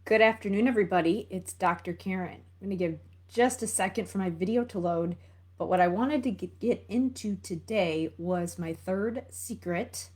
Good afternoon, everybody. It's Dr. Karen. I'm going to give just a second for my video to load, but what I wanted to get into today was my third secret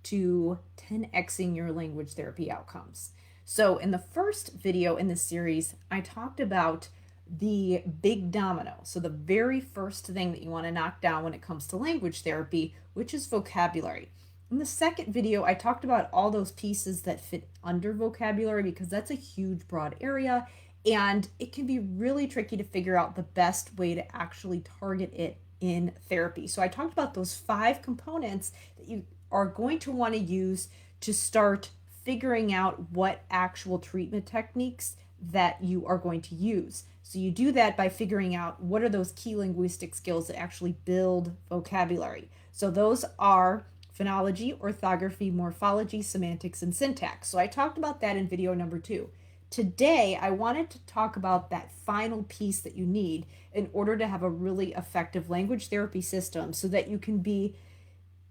to 10xing your language therapy outcomes. So, in the first video in this series, I talked about the big domino. So, the very first thing that you want to knock down when it comes to language therapy, which is vocabulary. In the second video, I talked about all those pieces that fit under vocabulary because that's a huge, broad area, and it can be really tricky to figure out the best way to actually target it in therapy. So I talked about those 5 components that you are going to want to use to start figuring out what actual treatment techniques that you are going to use. So you do that by figuring out what are those key linguistic skills that actually build vocabulary. So those are phonology, orthography, morphology, semantics, and syntax. So I talked about that in video number 2. Today, I wanted to talk about that final piece that you need in order to have a really effective language therapy system so that you can be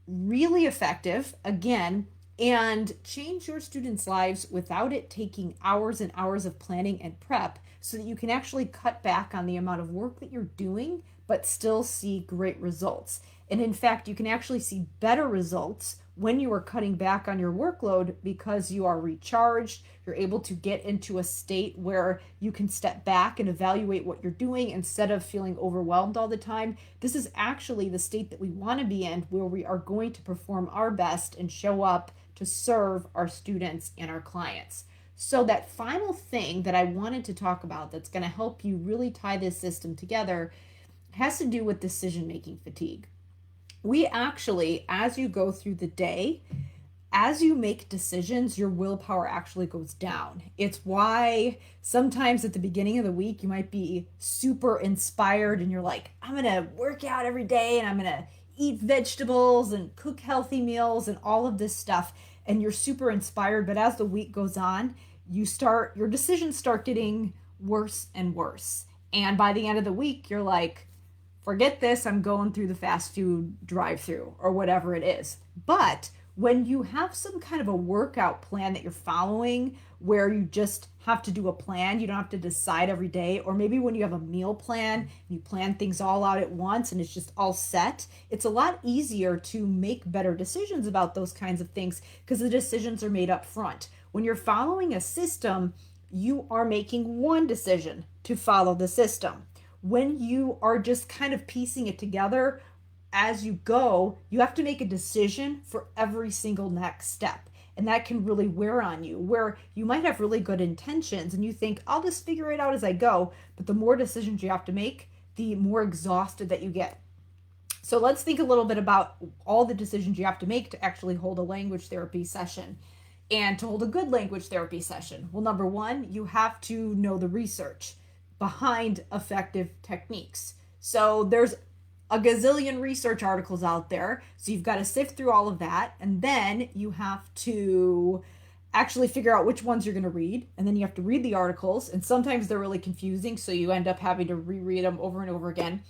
really effective, again, and change your students' lives without it taking hours and hours of planning and prep so that you can actually cut back on the amount of work that you're doing, but still see great results. And in fact, you can actually see better results when you are cutting back on your workload because you are recharged. You're able to get into a state where you can step back and evaluate what you're doing instead of feeling overwhelmed all the time. This is actually the state that we want to be in, where we are going to perform our best and show up to serve our students and our clients. So that final thing that I wanted to talk about that's going to help you really tie this system together has to do with decision-making fatigue. We actually, as you go through the day, as you make decisions, your willpower actually goes down. It's why sometimes at the beginning of the week, you might be super inspired and you're like, I'm going to work out every day and I'm going to eat vegetables and cook healthy meals and all of this stuff. And you're super inspired. But as the week goes on, your decisions start getting worse and worse. And by the end of the week, you're like, forget this, I'm going through the fast food drive-through or whatever it is. But when you have some kind of a workout plan that you're following where you just have to do a plan, you don't have to decide every day, or maybe when you have a meal plan, you plan things all out at once and it's just all set, it's a lot easier to make better decisions about those kinds of things because the decisions are made up front. When you're following a system, you are making one decision to follow the system. When you are just kind of piecing it together as you go, you have to make a decision for every single next step. And that can really wear on you, where you might have really good intentions and you think, I'll just figure it out as I go. But the more decisions you have to make, the more exhausted that you get. So let's think a little bit about all the decisions you have to make to actually hold a language therapy session and to hold a good language therapy session. Well, number one, you have to know the research behind effective techniques. So there's a gazillion research articles out there. So you've got to sift through all of that. And then you have to actually figure out which ones you're going to read. And then you have to read the articles. And sometimes they're really confusing. So you end up having to reread them over and over again.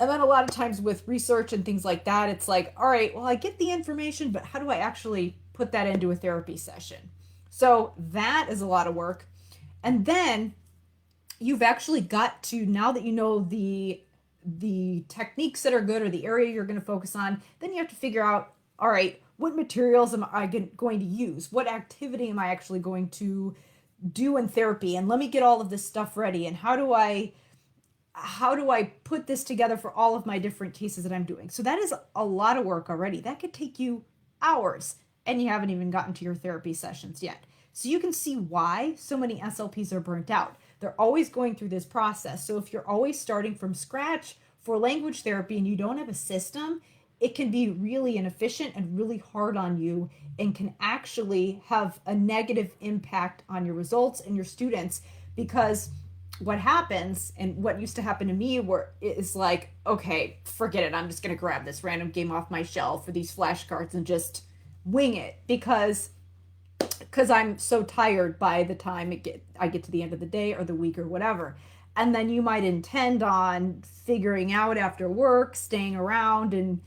And then a lot of times with research and things like that, it's like, all right, well, I get the information, but how do I actually put that into a therapy session? So that is a lot of work. And then you've actually got to, now that you know the techniques that are good or the area you're going to focus on, then you have to figure out, all right, what materials am I going to use? What activity am I actually going to do in therapy? And let me get all of this stuff ready. And how do I put this together for all of my different cases that I'm doing? So that is a lot of work already. That could take you hours, and you haven't even gotten to your therapy sessions yet. So you can see why so many SLPs are burnt out. They're always going through this process. So if you're always starting from scratch for language therapy and you don't have a system, it can be really inefficient and really hard on you and can actually have a negative impact on your results and your students, because what happens, and what used to happen to me, where it's like, okay, forget it, I'm just going to grab this random game off my shelf for these flashcards and just wing it because I'm so tired by the time I get to the end of the day or the week or whatever. And then you might intend on figuring out after work, staying around and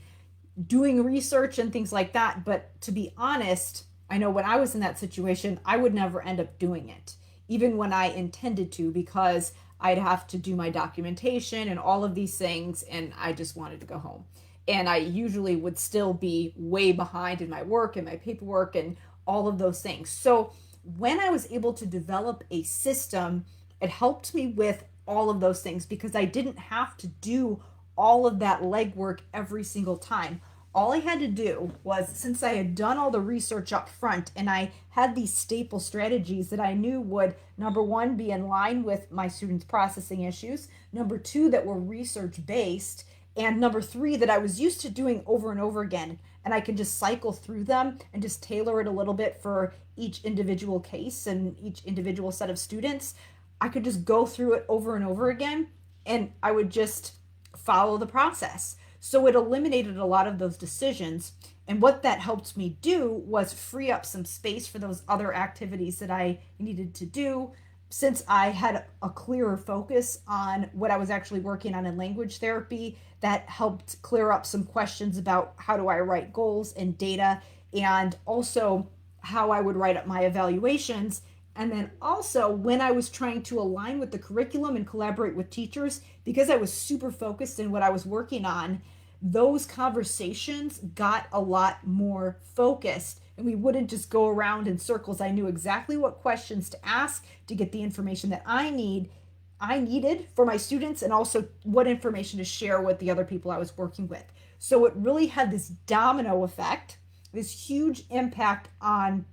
doing research and things like that. But to be honest, I know when I was in that situation, I would never end up doing it. even when I intended to, because I'd have to do my documentation and all of these things, and I just wanted to go home. And I usually would still be way behind in my work and my paperwork and all of those things. So when I was able to develop a system, it helped me with all of those things because I didn't have to do all of that legwork every single time. All I had to do was, since I had done all the research up front and I had these staple strategies that I knew would, number one, be in line with my students' processing issues, number two, that were research based, and number three, that I was used to doing over and over again. And I could just cycle through them and just tailor it a little bit for each individual case and each individual set of students. I could just go through it over and over again, and I would just follow the process. So it eliminated a lot of those decisions. And what that helped me do was free up some space for those other activities that I needed to do. Since I had a clearer focus on what I was actually working on in language therapy, that helped clear up some questions about how do I write goals and data, and also how I would write up my evaluations. And then also when I was trying to align with the curriculum and collaborate with teachers, because I was super focused in what I was working on, those conversations got a lot more focused, and we wouldn't just go around in circles. I knew exactly what questions to ask to get the information that I needed for my students, and also what information to share with the other people I was working with. So it really had this domino effect, this huge impact on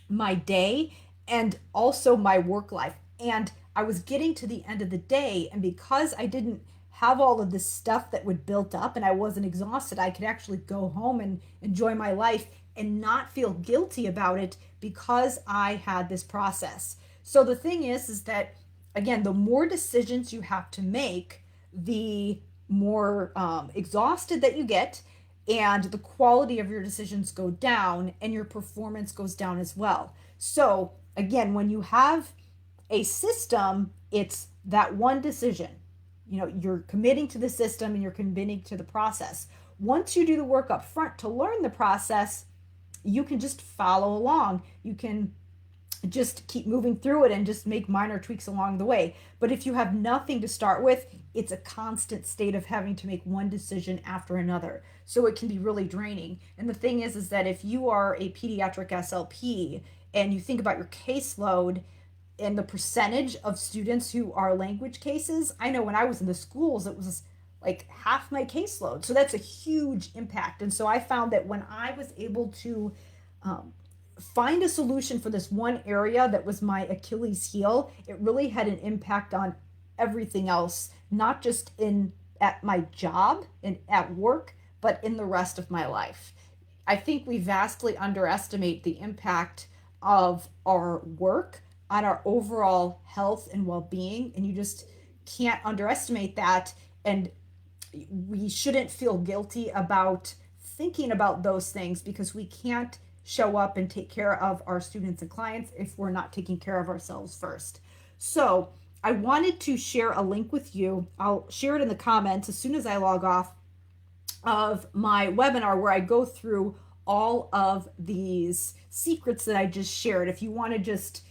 my day and also my work life. And I was getting to the end of the day, and because I didn't have all of this stuff that would built up and I wasn't exhausted, I could actually go home and enjoy my life and not feel guilty about it because I had this process. So the thing is that, again, the more decisions you have to make, the more exhausted that you get, and the quality of your decisions go down and your performance goes down as well. So again, when you have a system, it's that one decision. You're committing to the system and you're committing to the process. Once you do the work up front to learn the process, you can just follow along. You can just keep moving through it and just make minor tweaks along the way. But if you have nothing to start with, it's a constant state of having to make one decision after another. So it can be really draining. And the thing is that if you are a pediatric SLP and you think about your caseload and the percentage of students who are language cases, I know when I was in the schools, it was like half my caseload. So that's a huge impact. And so I found that when I was able to find a solution for this one area that was my Achilles heel, it really had an impact on everything else, not just at my job and at work, but in the rest of my life. I think we vastly underestimate the impact of our work on our overall health and well-being, and you just can't underestimate that. And we shouldn't feel guilty about thinking about those things, because we can't show up and take care of our students and clients if we're not taking care of ourselves first. So I wanted to share a link with you. I'll share it in the comments as soon as I log off, of my webinar where I go through all of these secrets that I just shared. If you want to just,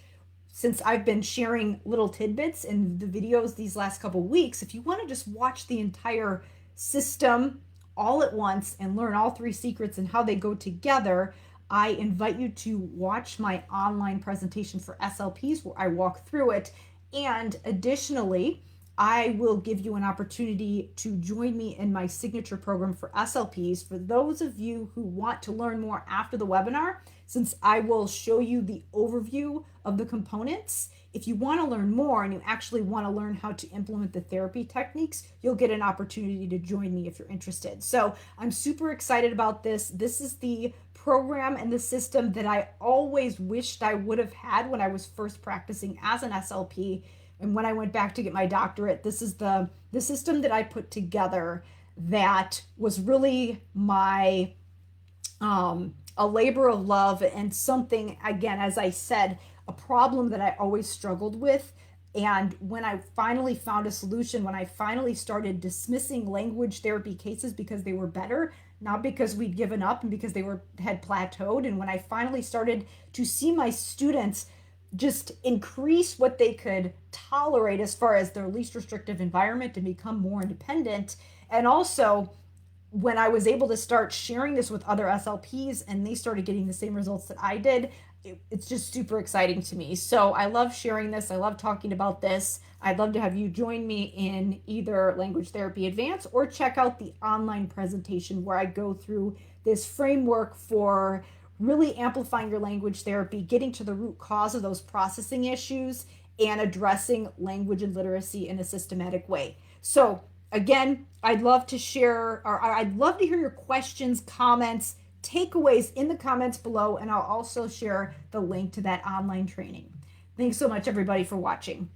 since I've been sharing little tidbits in the videos these last couple weeks, if you want to just watch the entire system all at once and learn all three secrets and how they go together, I invite you to watch my online presentation for SLPs where I walk through it. And additionally, I will give you an opportunity to join me in my signature program for SLPs. For those of you who want to learn more after the webinar, since I will show you the overview of the components, if you want to learn more and you actually want to learn how to implement the therapy techniques, you'll get an opportunity to join me if you're interested. So I'm super excited about this. This is the program and the system that I always wished I would have had when I was first practicing as an SLP. And when I went back to get my doctorate, this is the system that I put together that was really my a labor of love, and something, again, as I said, a problem that I always struggled with. And when I finally found a solution, when I finally started dismissing language therapy cases because they were better, not because we'd given up and because they had plateaued, and when I finally started to see my students just increase what they could tolerate as far as their least restrictive environment and become more independent. And also, when I was able to start sharing this with other SLPs and they started getting the same results that I did, it's just super exciting to me. So I love sharing this. I love talking about this. I'd love to have you join me in either Language Therapy Advanced or check out the online presentation where I go through this framework for really amplifying your language therapy, getting to the root cause of those processing issues, and addressing language and literacy in a systematic way. So again, I'd love to share, or I'd love to hear your questions, comments, takeaways in the comments below, and I'll also share the link to that online training. Thanks so much, everybody, for watching.